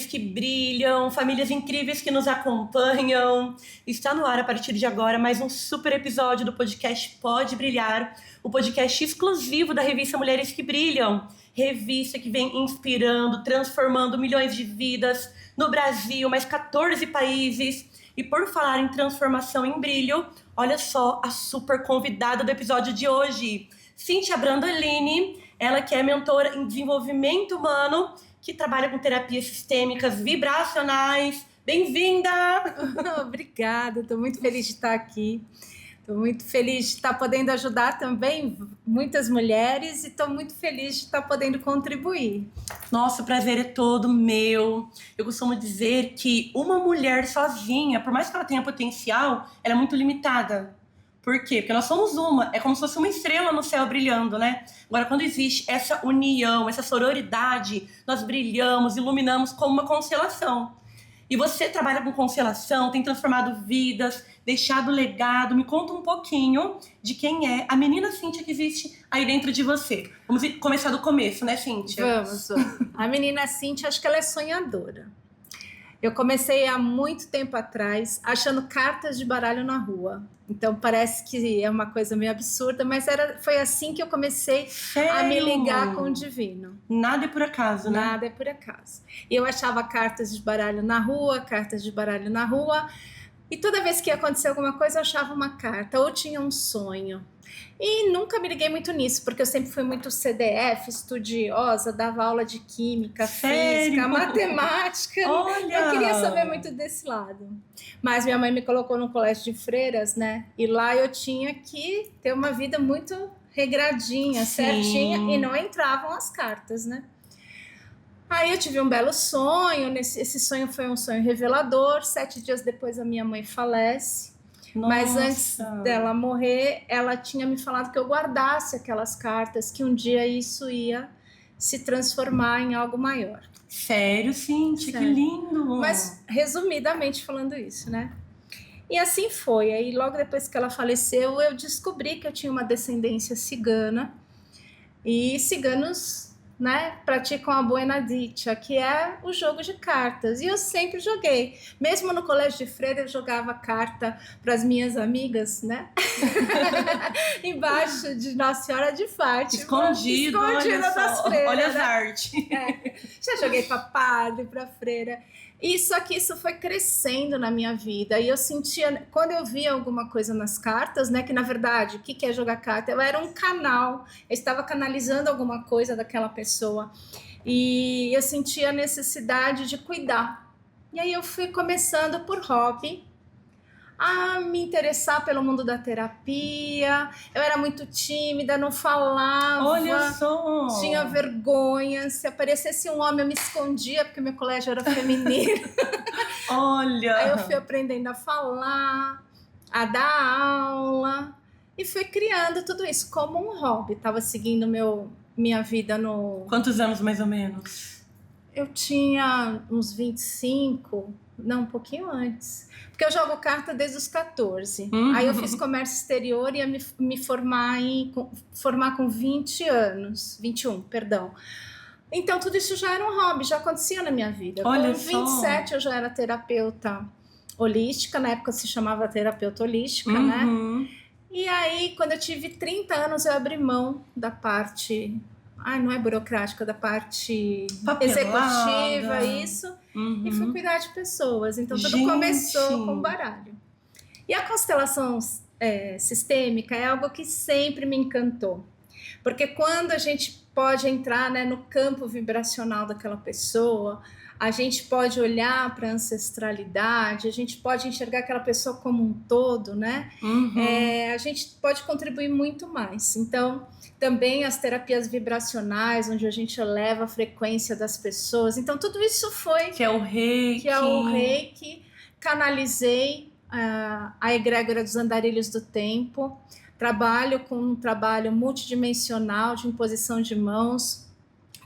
que brilham, famílias incríveis que nos acompanham. Está no ar a partir de agora mais um super episódio do podcast Pode Brilhar, o podcast exclusivo da revista Mulheres que Brilham, revista que vem inspirando, transformando milhões de vidas no Brasil, mais 14 países. E por falar em transformação em brilho, olha só a super convidada do episódio de hoje, Cíntia Brandolini, ela que é mentora em desenvolvimento humano, que trabalha com terapias sistêmicas vibracionais. Bem-vinda! Obrigada, estou muito feliz de estar aqui. Estou muito feliz de estar podendo ajudar também muitas mulheres e estou muito feliz de estar podendo contribuir. Nossa, o prazer é todo meu. Eu costumo dizer que uma mulher sozinha, por mais que ela tenha potencial, ela é muito limitada. Por quê? Porque nós somos uma, é como se fosse uma estrela no céu brilhando, né? Agora, quando existe essa união, essa sororidade, nós brilhamos, iluminamos como uma constelação. E você trabalha com constelação, tem transformado vidas, deixado legado. Me conta um pouquinho de quem é a menina Cíntia que existe aí dentro de você. Vamos começar do começo, né, Cíntia? Vamos. A menina Cíntia, acho que ela é sonhadora. Eu comecei há muito tempo atrás achando cartas de baralho na rua. Então parece que é uma coisa meio absurda, mas foi assim que eu comecei a me ligar com o divino. Nada é por acaso, né? Nada é por acaso. E eu achava cartas de baralho na rua, e toda vez que ia acontecer alguma coisa eu achava uma carta, ou tinha um sonho. E nunca me liguei muito nisso, porque eu sempre fui muito CDF, estudiosa, dava aula de química, física, matemática. Olha! Eu queria saber muito desse lado. Mas minha mãe me colocou no colégio de freiras, né? E lá eu tinha que ter uma vida muito regradinha, certinha, e não entravam as cartas, né? Aí eu tive um belo sonho, esse sonho foi um sonho revelador. 7 dias depois a minha mãe falece. Nossa. Mas antes dela morrer, ela tinha me falado que eu guardasse aquelas cartas, que um dia isso ia se transformar em algo maior. Sério, Cíntia? Sério. Que lindo! Mas, resumidamente falando isso, né? E assim foi. Aí, logo depois que ela faleceu, eu descobri que eu tinha uma descendência cigana. E ciganos, né, praticam a buena dicha, que é o jogo de cartas. E eu sempre joguei. Mesmo no colégio de freira, eu jogava carta para as minhas amigas, né? Embaixo de Nossa Senhora de Fátima. Escondida das freiras. Olha as né? artes. Já joguei para padre, para freira. Só que isso foi crescendo na minha vida. E eu sentia, quando eu via alguma coisa nas cartas, né, que na verdade, o que é jogar carta? Eu era um canal, eu estava canalizando alguma coisa daquela pessoa. E eu sentia a necessidade de cuidar. E aí eu fui começando por hobby a me interessar pelo mundo da terapia. Eu era muito tímida, não falava. Olha só! Tinha vergonha. Se aparecesse um homem, eu me escondia, porque meu colégio era feminino. Olha! Aí eu fui aprendendo a falar, a dar aula. E fui criando tudo isso como um hobby. Estava seguindo minha vida no... Quantos anos, mais ou menos? Eu tinha uns 25... Não, um pouquinho antes. Porque eu jogo carta desde os 14. Aí eu fiz comércio exterior e ia me formar com 20 anos. 21, perdão. Então, tudo isso já era um hobby, já acontecia na minha vida. Olha com 27, eu já era terapeuta holística. Na época se chamava terapeuta holística, né? E aí, quando eu tive 30 anos, eu abri mão da parte... não é burocrática, da parte executiva, isso. E fui cuidar de pessoas. Então, tudo começou com baralho. E a constelação sistêmica é algo que sempre me encantou. Porque quando a gente pode entrar, né, no campo vibracional daquela pessoa, a gente pode olhar para a ancestralidade, a gente pode enxergar aquela pessoa como um todo, né? A gente pode contribuir muito mais. Então, também as terapias vibracionais, onde a gente eleva a frequência das pessoas. Então, tudo isso foi... Que é o Reiki. Canalizei a egrégora dos andarilhos do tempo. Trabalho com um trabalho multidimensional de imposição de mãos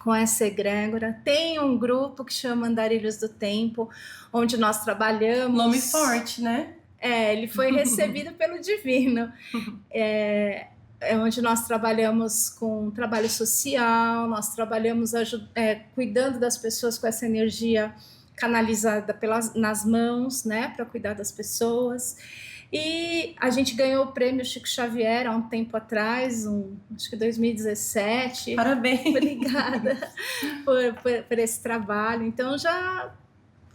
com essa egrégora. Tem um grupo que chama Andarilhos do Tempo, onde nós trabalhamos... Nome forte, né? Ele foi recebido pelo divino. Onde nós trabalhamos com trabalho social, nós trabalhamos cuidando das pessoas com essa energia canalizada nas mãos, né, para cuidar das pessoas. E a gente ganhou o prêmio Chico Xavier há um tempo atrás, acho que 2017. Parabéns! Obrigada por esse trabalho. Então, já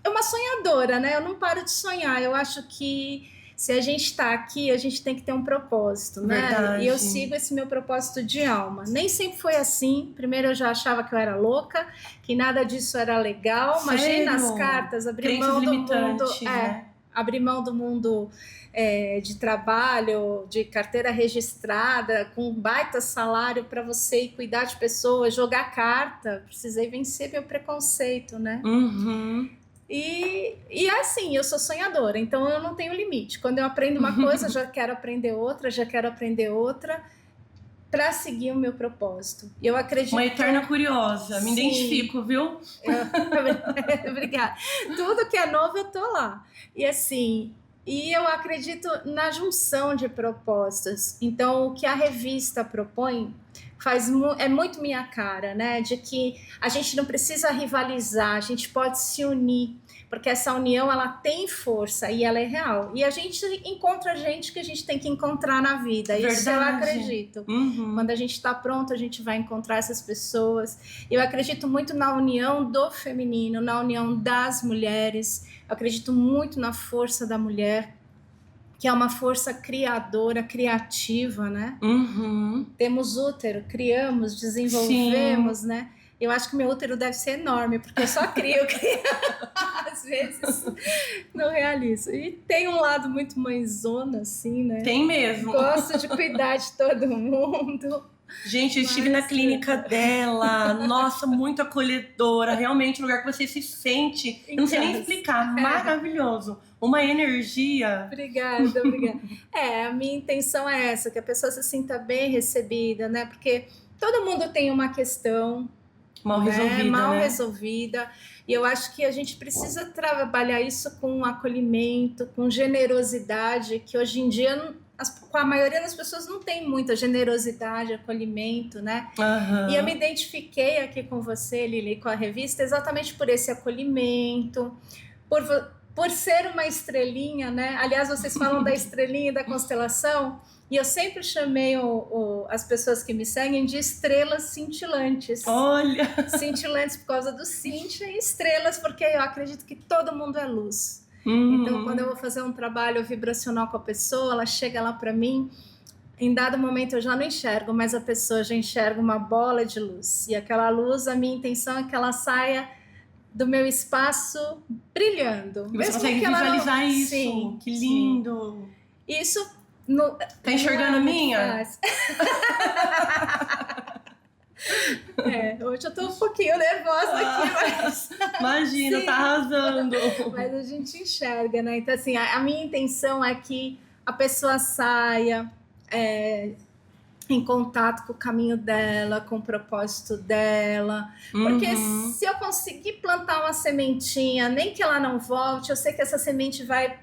é uma sonhadora, né? Eu não paro de sonhar. Eu acho que se a gente está aqui, a gente tem que ter um propósito, né? Verdade. E eu sigo esse meu propósito de alma. Nem sempre foi assim. Primeiro eu já achava que eu era louca, que nada disso era legal. Imagina as cartas, abrir mão do mundo. Né? Abrir mão do mundo de trabalho, de carteira registrada, com um baita salário para você ir cuidar de pessoas, jogar carta. Precisei vencer meu preconceito, né? Uhum. E assim, eu sou sonhadora, então eu não tenho limite. Quando eu aprendo uma coisa, já quero aprender outra, para seguir o meu propósito. Eu acredito. Uma eterna curiosa, me identifico, viu? Obrigada. Tudo que é novo, eu tô lá. E assim, eu acredito na junção de propostas. Então, o que a revista propõe é muito minha cara, né? De que a gente não precisa rivalizar, a gente pode se unir, porque essa união ela tem força e ela é real. E a gente encontra gente que a gente tem que encontrar na vida. Verdade. Isso eu acredito. Uhum. Quando a gente está pronto, a gente vai encontrar essas pessoas. Eu acredito muito na união do feminino, na união das mulheres. Eu acredito muito na força da mulher, que é uma força criadora, criativa, né? Uhum. Temos útero, criamos, desenvolvemos, sim, né? Eu acho que meu útero deve ser enorme, porque eu só crio. Às vezes não realizo. E tem um lado muito mãezona, assim, né? Tem mesmo. Gosto de cuidar de todo mundo. Gente, eu estive na clínica dela. Nossa, muito acolhedora. Realmente, um lugar que você se sente. Eu não sei nem explicar. Maravilhoso. Uma energia. Obrigada. A minha intenção é essa, que a pessoa se sinta bem recebida, né? Porque todo mundo tem uma questão mal resolvida, mal resolvida. E eu acho que a gente precisa trabalhar isso com acolhimento, com generosidade, que hoje em dia com a maioria das pessoas não tem muita generosidade, acolhimento, né? Uhum. E eu me identifiquei aqui com você, Lili, com a revista, exatamente por esse acolhimento, por ser uma estrelinha, né? Aliás, vocês falam da estrelinha e da constelação, e eu sempre chamei as pessoas que me seguem de estrelas cintilantes. Olha! Cintilantes por causa do Cíntia e estrelas porque eu acredito que todo mundo é luz. Uhum. Então, quando eu vou fazer um trabalho vibracional com a pessoa, ela chega lá para mim, em dado momento eu já não enxergo, mas a pessoa já enxerga uma bola de luz. E aquela luz, a minha intenção é que ela saia do meu espaço brilhando. E você consegue visualizar isso? Sim, que lindo! Sim. Isso... Tá enxergando a minha? Hoje eu tô um pouquinho nervosa aqui, mas... Imagina, sim, tá arrasando. Mas a gente enxerga, né? Então, assim, a minha intenção é que a pessoa saia em contato com o caminho dela, com o propósito dela. Porque se eu conseguir plantar uma sementinha, nem que ela não volte, eu sei que essa semente vai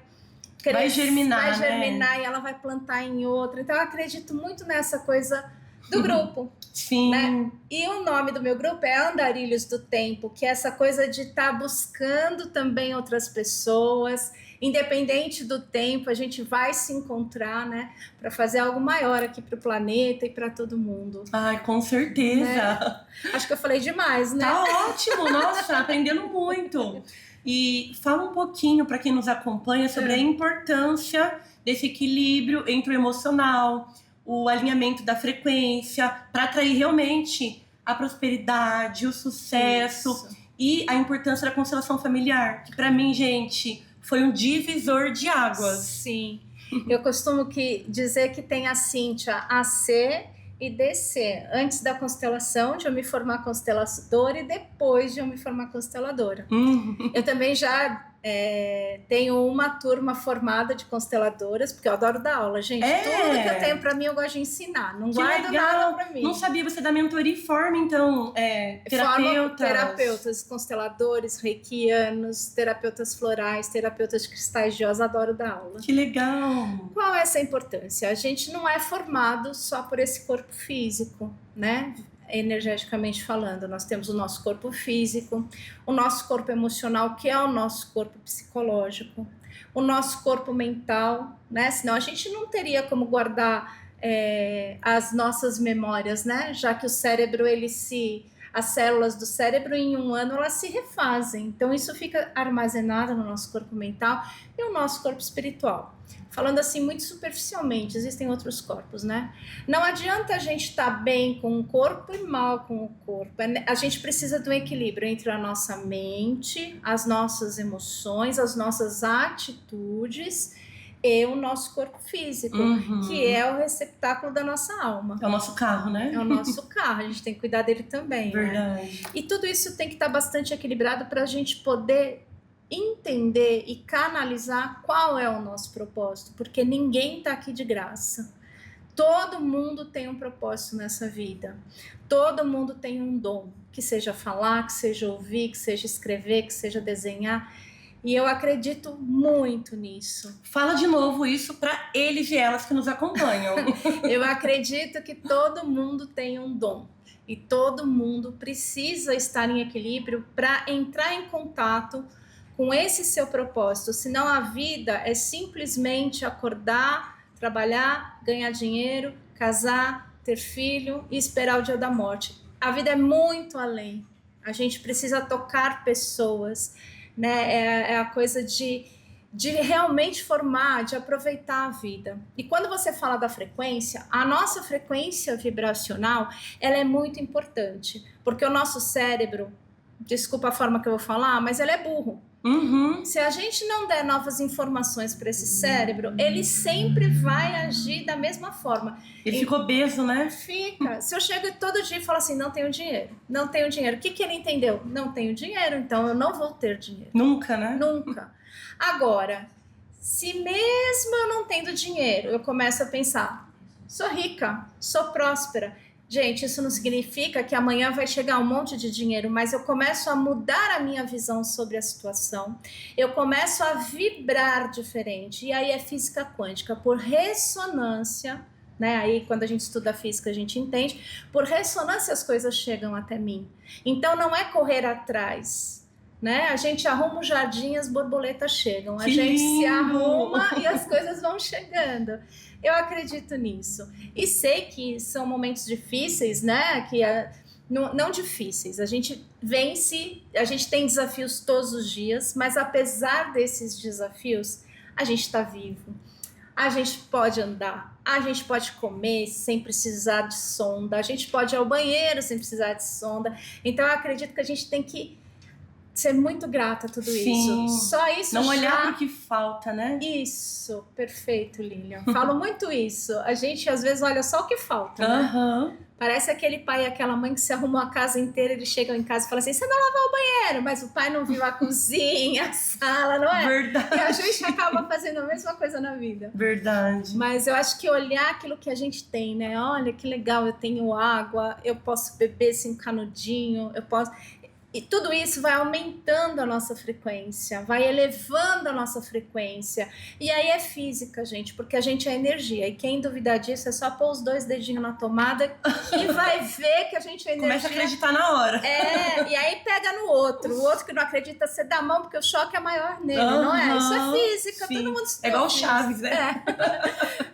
germinar, né? E ela vai plantar em outra. Então, eu acredito muito nessa coisa do grupo. Sim. Né? E o nome do meu grupo é Andarilhos do Tempo, que é essa coisa de estar buscando também outras pessoas. Independente do tempo, a gente vai se encontrar, né? Para fazer algo maior aqui para o planeta e para todo mundo. Ai, com certeza. Né? Acho que eu falei demais, né? Tá ótimo, nossa, aprendendo muito. E fala um pouquinho para quem nos acompanha sobre a importância desse equilíbrio entre o emocional, o alinhamento da frequência, para atrair realmente a prosperidade, o sucesso. Isso. E a importância da constelação familiar, que para mim, gente, foi um divisor de águas. Sim, eu costumo dizer que tem a Cíntia AC e DC, antes da constelação, de eu me formar consteladora, e depois de eu me formar consteladora. Eu também já tenho uma turma formada de consteladoras, porque eu adoro dar aula, gente. Tudo que eu tenho para mim, eu gosto de ensinar. Não guardo nada para mim. Não sabia, você dá mentoria e forma, então, terapeutas, consteladores, reikianos, terapeutas florais, terapeutas de cristais de ossos, adoro dar aula. Que legal! Qual é essa importância? A gente não é formado só por esse corpo físico, né? energeticamente falando. Nós temos o nosso corpo físico, o nosso corpo emocional, que é o nosso corpo psicológico, o nosso corpo mental, né? Senão a gente não teria como guardar as nossas memórias, né? Já que o cérebro, as células do cérebro em um ano elas se refazem. Então isso fica armazenado no nosso corpo mental e o nosso corpo espiritual. Falando assim muito superficialmente, existem outros corpos, né? Não adianta a gente estar bem com o corpo e mal com o corpo. A gente precisa de um equilíbrio entre a nossa mente, as nossas emoções, as nossas atitudes e o nosso corpo físico, que é o receptáculo da nossa alma. É o nosso carro, né? É o nosso carro, a gente tem que cuidar dele também. Verdade. Né? E tudo isso tem que estar bastante equilibrado para a gente poder entender e canalizar qual é o nosso propósito, porque ninguém está aqui de graça. Todo mundo tem um propósito nessa vida. Todo mundo tem um dom, que seja falar, que seja ouvir, que seja escrever, que seja desenhar. E eu acredito muito nisso. Fala de novo isso para eles e elas que nos acompanham. Eu acredito que todo mundo tem um dom. E todo mundo precisa estar em equilíbrio para entrar em contato com esse seu propósito. Senão a vida é simplesmente acordar, trabalhar, ganhar dinheiro, casar, ter filho e esperar o dia da morte. A vida é muito além. A gente precisa tocar pessoas, né? É a coisa de realmente formar, de aproveitar a vida. E quando você fala da frequência, a nossa frequência vibracional, ela é muito importante, porque o nosso cérebro, desculpa a forma que eu vou falar, mas ele é burro. Se a gente não der novas informações para esse cérebro, ele sempre vai agir da mesma forma. Ele fica obeso, né? Fica. Se eu chego todo dia e falo assim, não tenho dinheiro, não tenho dinheiro. O que ele entendeu? Não tenho dinheiro, então eu não vou ter dinheiro. Nunca, né? Nunca. Agora, se mesmo eu não tendo dinheiro, eu começo a pensar, sou rica, sou próspera. Gente, isso não significa que amanhã vai chegar um monte de dinheiro, mas eu começo a mudar a minha visão sobre a situação, eu começo a vibrar diferente, e aí é física quântica, por ressonância, né? Aí quando a gente estuda física a gente entende, por ressonância as coisas chegam até mim. Então não é correr atrás, né? A gente arruma um jardim e as borboletas chegam, a gente se arruma e as coisas vão chegando. Eu acredito nisso. E sei que são momentos difíceis, né? Não difíceis. A gente vence, a gente tem desafios todos os dias, mas apesar desses desafios, a gente está vivo. A gente pode andar, a gente pode comer sem precisar de sonda, a gente pode ir ao banheiro sem precisar de sonda. Então eu acredito que a gente tem que ser muito grata a tudo Sim. isso. Só isso. Não olhar para o que falta, né? Isso, perfeito, Lilian. Falo muito isso. A gente às vezes olha só o que falta, né? Parece aquele pai e aquela mãe que se arrumou a casa inteira, eles chegam em casa e falam assim, você não lavou o banheiro, mas o pai não viu a cozinha, a sala, não é? Verdade. E a gente acaba fazendo a mesma coisa na vida. Verdade. Mas eu acho que olhar aquilo que a gente tem, né? Olha que legal, eu tenho água, eu posso beber sem canudinho, eu posso... E tudo isso vai aumentando a nossa frequência, vai elevando a nossa frequência. E aí é física, gente, porque a gente é energia. E quem duvidar disso é só pôr os 2 dedinhos na tomada e vai ver que a gente é energia. Começa a acreditar na hora. E aí pega no outro. O outro que não acredita, você dá a mão porque o choque é maior nele, não é? Isso é física, sim. Todo mundo estudou. É igual Chaves, né?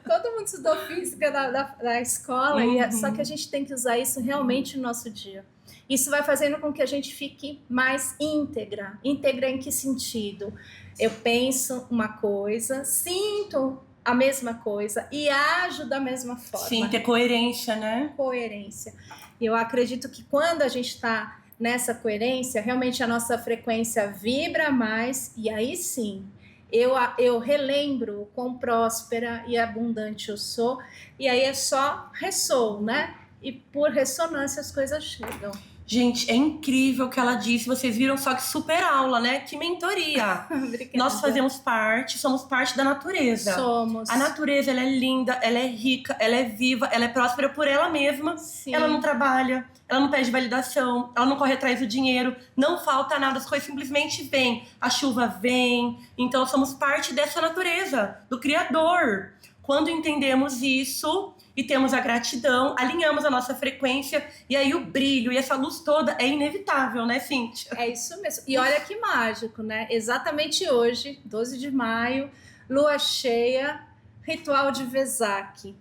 Todo mundo estudou física da escola, só que a gente tem que usar isso realmente no nosso dia. Isso vai fazendo com que a gente fique mais íntegra. Íntegra em que sentido? Eu penso uma coisa, sinto a mesma coisa e ajo da mesma forma. Sim, ter coerência, né? Coerência. E eu acredito que quando a gente está nessa coerência, realmente a nossa frequência vibra mais e aí sim, eu relembro o quão próspera e abundante eu sou e aí é só ressoo, né? E por ressonância as coisas chegam. Gente, é incrível o que ela disse. Vocês viram só que super aula, né? Que mentoria. Nós fazemos parte, somos parte da natureza. Somos. A natureza, ela é linda, ela é rica, ela é viva, ela é próspera por ela mesma. Sim. Ela não trabalha, ela não pede validação, ela não corre atrás do dinheiro, não falta nada, as coisas simplesmente vêm. A chuva vem, então somos parte dessa natureza, do Criador. Quando entendemos isso e temos a gratidão, alinhamos a nossa frequência e aí o brilho e essa luz toda é inevitável, né, Cíntia? É isso mesmo. E olha que mágico, né? Exatamente hoje, 12 de maio, lua cheia, ritual de Vesak.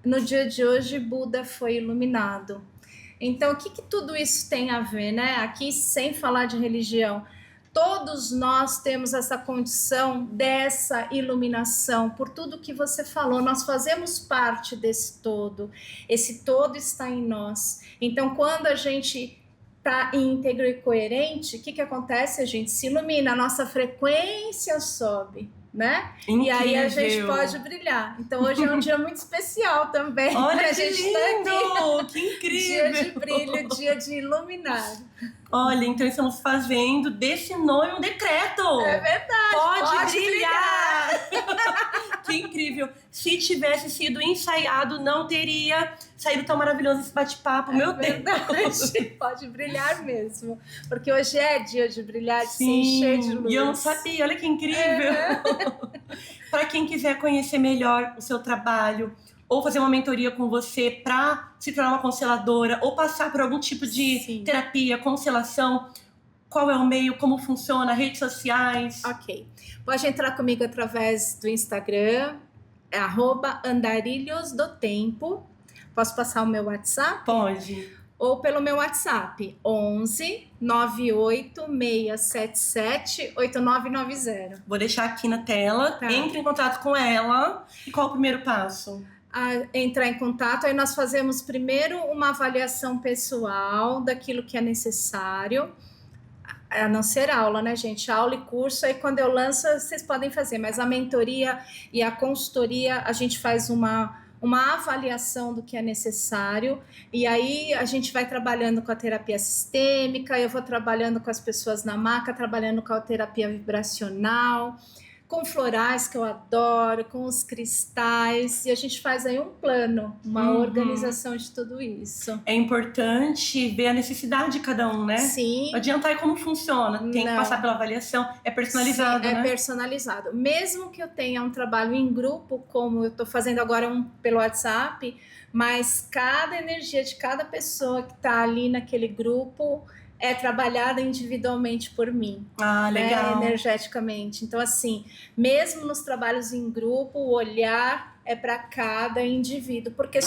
No dia de hoje, Buda foi iluminado. Então, o que tudo isso tem a ver, né? Aqui, sem falar de religião, todos nós temos essa condição dessa iluminação, por tudo que você falou, nós fazemos parte desse todo, esse todo está em nós. Então, quando a gente está íntegro e coerente, o que acontece? A gente se ilumina, a nossa frequência sobe, né? Incrível. E aí a gente pode brilhar. Então hoje é um dia muito especial também. Olha a que gente lindo! tá aqui. Que incrível! Dia de brilho, dia de iluminar. Olha, então estamos fazendo desse nome um decreto. É verdade. Pode brilhar! Que incrível! Se tivesse sido ensaiado, não teria saído tão maravilhoso esse bate-papo. Meu Deus! Pode brilhar mesmo. Porque hoje é dia de brilhar, de se encher de luz. E eu não sabia, olha que incrível! Para quem quiser conhecer melhor o seu trabalho, ou fazer uma mentoria com você para se tornar uma consteladora, ou passar por algum tipo de terapia, constelação, qual é o meio, como funciona, redes sociais? Ok. Pode entrar comigo através do Instagram, é @andarilhosdotempo. Posso passar o meu WhatsApp? Pode. Ou pelo meu WhatsApp, 11 98677 8990. Vou deixar aqui na tela. Tá. Entre em contato com ela. E qual o primeiro passo? Entrar em contato, aí nós fazemos primeiro uma avaliação pessoal daquilo que é necessário, a não ser aula, né, gente? Aula e curso, aí quando eu lanço, vocês podem fazer, mas a mentoria e a consultoria, a gente faz uma avaliação do que é necessário, e aí a gente vai trabalhando com a terapia sistêmica, eu vou trabalhando com as pessoas na maca, trabalhando com a terapia vibracional, com florais que eu adoro, com os cristais, e a gente faz aí um plano, uma organização de tudo isso. É importante ver a necessidade de cada um, né? Sim. Não adianta aí como funciona, tem que passar pela avaliação, é personalizado, né? É personalizado. Mesmo que eu tenha um trabalho em grupo, como eu estou fazendo agora pelo WhatsApp, mas cada energia de cada pessoa que está ali naquele grupo é trabalhada individualmente por mim. Legal. Né, energeticamente. Então, assim, mesmo nos trabalhos em grupo, o olhar é para cada indivíduo, porque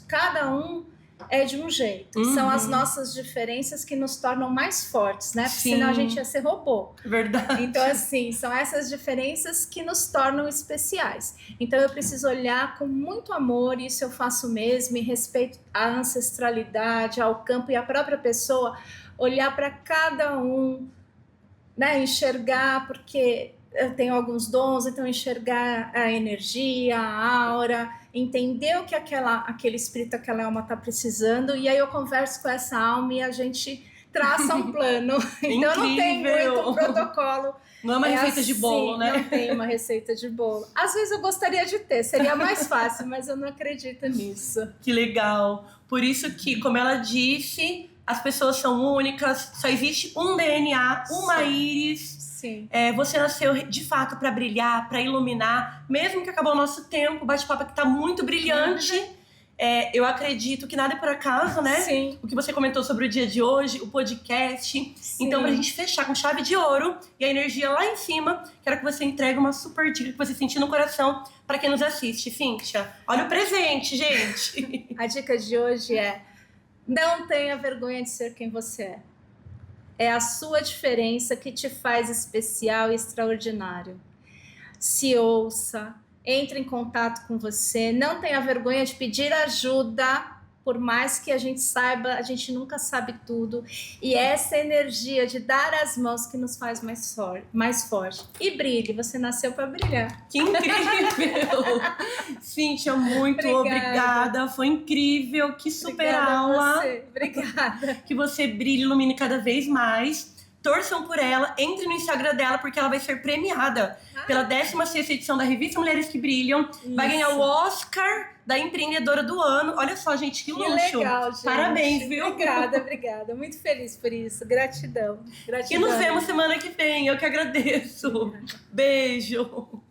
cada um é de um jeito. São as nossas diferenças que nos tornam mais fortes, né? Porque senão a gente ia ser robô. Verdade. Então, assim, são essas diferenças que nos tornam especiais. Então, eu preciso olhar com muito amor, e isso eu faço mesmo, e respeito à ancestralidade, ao campo e à própria pessoa, olhar para cada um, né? Enxergar, porque eu tenho alguns dons, então enxergar a energia, a aura, entender o que aquele espírito, aquela alma está precisando, e aí eu converso com essa alma e a gente traça um plano. Então não tem muito protocolo. Não é uma receita de bolo, né? Não tem uma receita de bolo. Às vezes eu gostaria de ter, seria mais fácil, mas eu não acredito nisso. Que legal. Por isso que, como ela disse, as pessoas são únicas, só existe um DNA, uma íris. Sim. Você nasceu de fato para brilhar, para iluminar, mesmo que acabou o nosso tempo, o bate-papo aqui tá muito brilhante. Eu acredito que nada é por acaso, né? Sim. O que você comentou sobre o dia de hoje, o podcast. Sim. Então, pra gente fechar com chave de ouro e a energia lá em cima, quero que você entregue uma super dica que você sentir no coração para quem nos assiste. Cíntia, olha o presente, gente. A dica de hoje é: não tenha vergonha de ser quem você é. É a sua diferença que te faz especial e extraordinário. Se ouça, entre em contato com você, não tenha vergonha de pedir ajuda, por mais que a gente saiba, a gente nunca sabe tudo. E essa energia de dar as mãos que nos faz mais forte. E brilhe, você nasceu para brilhar. Que incrível! Cíntia, muito obrigada. Foi incrível, que super aula. Obrigada. Que você brilhe e ilumine cada vez mais. Torçam por ela, entre no Instagram dela, porque ela vai ser premiada pela 16ª edição da revista Mulheres que Brilham. Isso. Vai ganhar o Oscar da Empreendedora do Ano. Olha só, gente, que luxo. Legal, gente. Parabéns, viu? Obrigada. Muito feliz por isso. Gratidão. E nos vemos semana que vem. Eu que agradeço. Beijo.